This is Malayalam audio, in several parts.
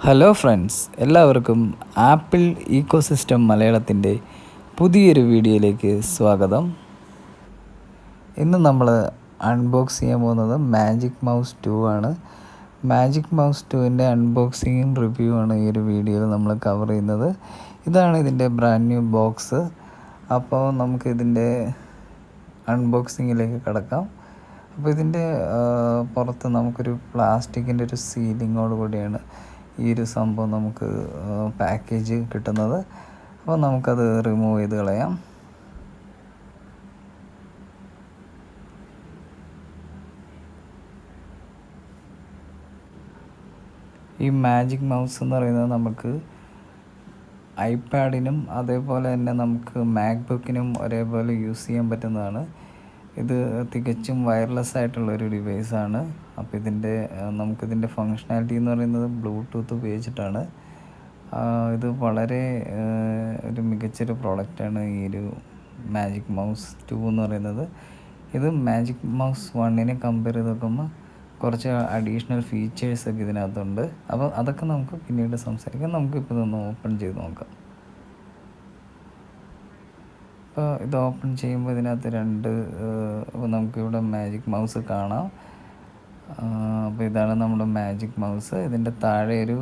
ഹലോ ഫ്രണ്ട്സ്, എല്ലാവർക്കും ആപ്പിൾ ഈക്കോസിസ്റ്റം മലയാളത്തിൻ്റെ പുതിയൊരു വീഡിയോയിലേക്ക് സ്വാഗതം. ഇന്ന് നമ്മൾ അൺബോക്സ് ചെയ്യാൻ പോകുന്നത് മാജിക് മൗസ് 2 ആണ്. മാജിക് മൗസ് 2ൻ്റെ അൺബോക്സിങ്ങും റിവ്യൂ ആണ് ഈ ഒരു വീഡിയോയിൽ നമ്മൾ കവർ ചെയ്യുന്നത്. ഇതാണ് ഇതിൻ്റെ ബ്രാൻഡ് ന്യൂ ബോക്സ്. അപ്പോൾ നമുക്ക് ഇതിൻ്റെ അൺബോക്സിങ്ങിലേക്ക് കിടക്കാം. അപ്പോൾ ഇതിൻ്റെ പുറത്ത് നമുക്കൊരു പ്ലാസ്റ്റിക്കിൻ്റെ ഒരു സീലിങ്ങോട് കൂടിയാണ് ഈ ഒരു സംഭവം നമുക്ക് പാക്കേജ് കിട്ടുന്നത്. അപ്പോൾ നമുക്കത് റിമൂവ് ചെയ്ത് കളയാം. ഈ മാജിക് മൗസ് എന്ന് പറയുന്നത് നമുക്ക് ഐപാഡിനും അതേപോലെ തന്നെ നമുക്ക് മാക്ബുക്കിനും ഒരേപോലെ യൂസ് ചെയ്യാൻ പറ്റുന്നതാണ്. ഇത് തികച്ചും വയർലെസ് ആയിട്ടുള്ളൊരു ഡിവൈസാണ്. അപ്പോൾ നമുക്കിതിൻ്റെ ഫങ്ഷണാലിറ്റി എന്ന് പറയുന്നത് ബ്ലൂടൂത്ത് ഉപയോഗിച്ചിട്ടാണ്. ഇത് വളരെ ഒരു മികച്ചൊരു പ്രോഡക്റ്റാണ് ഈ ഒരു മാജിക് മൗസ് 2 എന്ന് പറയുന്നത്. ഇത് മാജിക് മൗസ് 1നെ കമ്പയർ ചെയ്ത് നോക്കുമ്പോൾ കുറച്ച് അഡീഷണൽ ഫീച്ചേഴ്സൊക്കെ ഇതിനകത്തുണ്ട്. അപ്പോൾ അതൊക്കെ നമുക്ക് പിന്നീട് സംസാരിക്കാം. നമുക്കിപ്പോൾ ഇതൊന്ന് ഓപ്പൺ ചെയ്ത് നോക്കാം. അപ്പോൾ ഇത് ഓപ്പൺ ചെയ്യുമ്പോൾ ഇതിനകത്ത് ഇപ്പോൾ നമുക്കിവിടെ മാജിക് മൗസ് കാണാം. അപ്പോൾ ഇതാണ് നമ്മുടെ മാജിക് മൗസ്. ഇതിൻ്റെ താഴെ ഒരു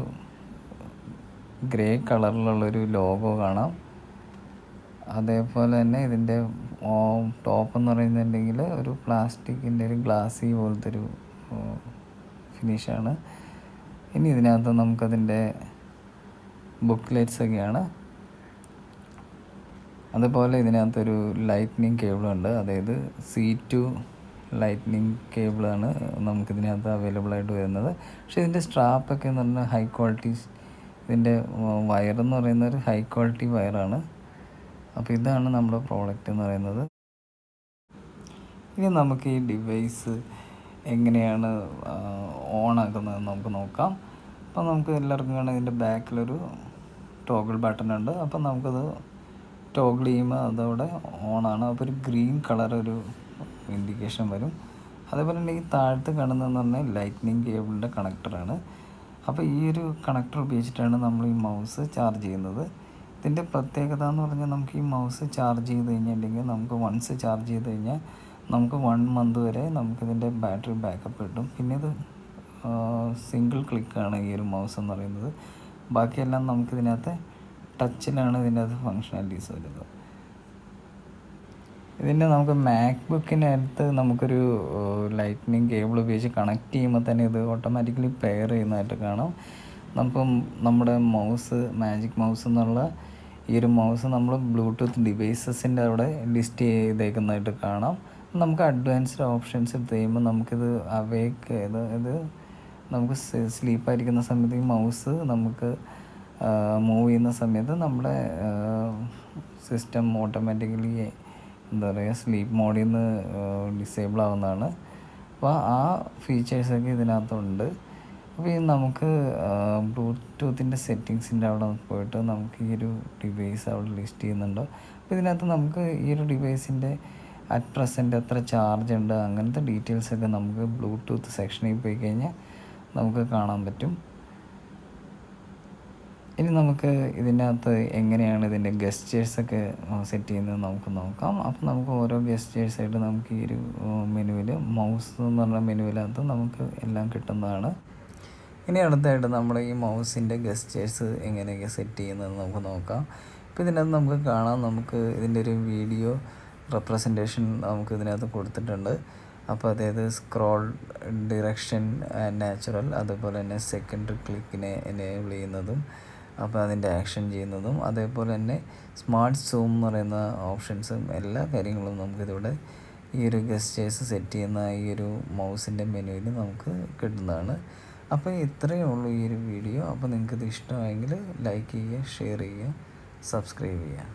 ഗ്രേ കളറിലുള്ളൊരു ലോഗോ കാണാം. അതേപോലെ തന്നെ ഇതിൻ്റെ ടോപ്പ് എന്ന് പറയുന്നുണ്ടെങ്കിൽ ഒരു പ്ലാസ്റ്റിക്കിൻ്റെ ഒരു ഗ്ലാസി പോലത്തെ ഒരു ഫിനിഷാണ്. ഇനി ഇതിനകത്ത് നമുക്കതിൻ്റെ ബുക്ക്ലെറ്റ്സൊക്കെയാണ്. അതുപോലെ ഇതിനകത്തൊരു ലൈറ്റ്നിങ് കേബിളുണ്ട്. അതായത് C2 ലൈറ്റ്നിങ് കേബിളാണ് നമുക്കിതിനകത്ത് അവൈലബിൾ ആയിട്ട് വരുന്നത്. പക്ഷേ ഇതിൻ്റെ സ്ട്രാപ്പൊക്കെ എന്ന് പറഞ്ഞാൽ ഹൈ ക്വാളിറ്റി, ഇതിൻ്റെ വയറെന്ന് പറയുന്നത് ഒരു ഹൈ ക്വാളിറ്റി വയറാണ്. അപ്പോൾ ഇതാണ് നമ്മുടെ പ്രോഡക്റ്റ് എന്ന് പറയുന്നത്. ഇനി നമുക്ക് ഈ ഡിവൈസ് എങ്ങനെയാണ് ഓൺ ആക്കുന്നത് നമുക്ക് നോക്കാം. അപ്പോൾ നമുക്ക് എല്ലാവർക്കും കാണാം ഇതിൻ്റെ ബാക്കിലൊരു ടോഗിൾ ബട്ടൺ ഉണ്ട്. അപ്പോൾ നമുക്കത് ടോഗിൾ ചെയ്യുമ്പോൾ അതവിടെ ഓണാണ്. അപ്പോൾ ഒരു ഗ്രീൻ കളർ ഒരു ഇൻഡിക്കേഷൻ വരും. അതേപോലെ തന്നെ ഈ താഴത്ത് കാണുന്നതെന്ന് പറഞ്ഞാൽ ലൈറ്റ്നിങ് കേബിളിൻ്റെ കണക്ടറാണ്. അപ്പോൾ ഈ ഒരു കണക്ടർ ഉപയോഗിച്ചിട്ടാണ് നമ്മൾ ഈ മൗസ് ചാർജ് ചെയ്യുന്നത്. ഇതിൻ്റെ പ്രത്യേകത എന്ന് പറഞ്ഞാൽ നമുക്ക് ഈ മൗസ് ചാർജ് ചെയ്ത് കഴിഞ്ഞിട്ടുണ്ടെങ്കിൽ നമുക്ക് വൺസ് ചാർജ് ചെയ്ത് കഴിഞ്ഞാൽ നമുക്ക് 1 മന്ത് വരെ നമുക്കിതിൻ്റെ ബാറ്ററി ബാക്കപ്പ് കിട്ടും. പിന്നെ ഇത് സിംഗിൾ ക്ലിക്കാണ് ഈ ഒരു മൗസ് എന്ന് പറയുന്നത്. ബാക്കിയെല്ലാം നമുക്കിതിനകത്ത് ടച്ചിലാണ് ഇതിനകത്ത് ഫങ്ഷണാലിറ്റീസ് വരുന്നത്. ഇതിൻ്റെ നമുക്ക് മാക്ബുക്കിനകത്ത് നമുക്കൊരു ലൈറ്റ്നിങ് കേബിൾ ഉപയോഗിച്ച് കണക്ട് ചെയ്യുമ്പോൾ തന്നെ ഇത് ഓട്ടോമാറ്റിക്കലി പെയർ ചെയ്യുന്നതായിട്ട് കാണാം. നമ്മുടെ മൗസ് മാജിക് മൗസ് എന്നുള്ള ഈ ഒരു മൗസ് നമ്മൾ ബ്ലൂടൂത്ത് ഡിവൈസസിൻ്റെ അവിടെ ലിസ്റ്റ് ചെയ്തേക്കുന്നതായിട്ട് കാണാം. നമുക്ക് അഡ്വാൻസ്ഡ് ഓപ്ഷൻസ് എടുത്ത് കഴിയുമ്പോൾ നമുക്കിത് ഇത് നമുക്ക് സ്ലീപ്പായിരിക്കുന്ന സമയത്ത് ഈ മൗസ് നമുക്ക് മൂവ് ചെയ്യുന്ന സമയത്ത് നമ്മുടെ സിസ്റ്റം ഓട്ടോമാറ്റിക്കലി സ്ലീപ്പ് മോഡിൽ നിന്ന് ഡിസേബിൾ ആവുന്നതാണ്. അപ്പോൾ ആ ഫീച്ചേഴ്സൊക്കെ ഇതിനകത്തുണ്ട്. അപ്പോൾ നമുക്ക് ബ്ലൂടൂത്തിൻ്റെ സെറ്റിങ്സിൻ്റെ അവിടെ പോയിട്ട് നമുക്ക് ഈ ഒരു ഡിവൈസ് അവിടെ ലിസ്റ്റ് ചെയ്യുന്നുണ്ട്. അപ്പോൾ ഇതിനകത്ത് നമുക്ക് ഈ ഒരു ഡിവൈസിൻ്റെ അറ്റ് പ്രസൻറ്റ് എത്ര ചാർജ് ഉണ്ട് അങ്ങനത്തെ ഡീറ്റെയിൽസൊക്കെ നമുക്ക് ബ്ലൂടൂത്ത് സെക്ഷനിൽ പോയി കഴിഞ്ഞാൽ നമുക്ക് കാണാൻ പറ്റും. ഇനി നമുക്ക് ഇതിനകത്ത് എങ്ങനെയാണ് ഇതിൻ്റെ ഗസ്റ്റേഴ്സൊക്കെ സെറ്റ് ചെയ്യുന്നത് നമുക്ക് നോക്കാം. അപ്പോൾ നമുക്ക് ഓരോ ഗസ്റ്റേഴ്സായിട്ട് നമുക്ക് ഈ ഒരു മെനുവിൽ മൗസ് എന്ന് പറഞ്ഞ മെനുവിനകത്ത് നമുക്ക് എല്ലാം കിട്ടുന്നതാണ്. ഇനി അടുത്തായിട്ട് നമ്മൾ ഈ മൗസിൻ്റെ ഗസ്റ്റേഴ്സ് എങ്ങനെയൊക്കെ സെറ്റ് ചെയ്യുന്നത് നമുക്ക് നോക്കാം. ഇപ്പോൾ ഇതിനകത്ത് നമുക്ക് കാണാം, നമുക്ക് ഇതിൻ്റെ ഒരു വീഡിയോ റെപ്രസെൻറ്റേഷൻ നമുക്ക് ഇതിനകത്ത് കൊടുത്തിട്ടുണ്ട്. അപ്പോൾ അതായത് സ്ക്രോൾ ഡിറക്ഷൻ നാച്ചുറൽ, അതുപോലെ തന്നെ സെക്കൻഡറി ക്ലിക്കിനെ എനേബിൾ ചെയ്യുന്നതും അപ്പോൾ അതിൻ്റെ ആക്ഷൻ ചെയ്യുന്നതും, അതേപോലെ തന്നെ സ്മാർട്ട് സൂം എന്ന് പറയുന്ന ഓപ്ഷൻസും എല്ലാ കാര്യങ്ങളും നമുക്കിതിവിടെ ഈ ഒരു ഗസ്റ്റേഴ്സ് സെറ്റ് ചെയ്യുന്ന ഈ ഒരു മൗസിൻ്റെ മെനുവിൽ നമുക്ക് കിട്ടുന്നതാണ്. അപ്പോൾ ഇത്രയേ ഉള്ളൂ ഈ ഒരു വീഡിയോ. അപ്പോൾ നിങ്ങൾക്കിത് ഇഷ്ടമായെങ്കിൽ ലൈക്ക് ചെയ്യുക, ഷെയർ ചെയ്യുക, സബ്സ്ക്രൈബ് ചെയ്യുക.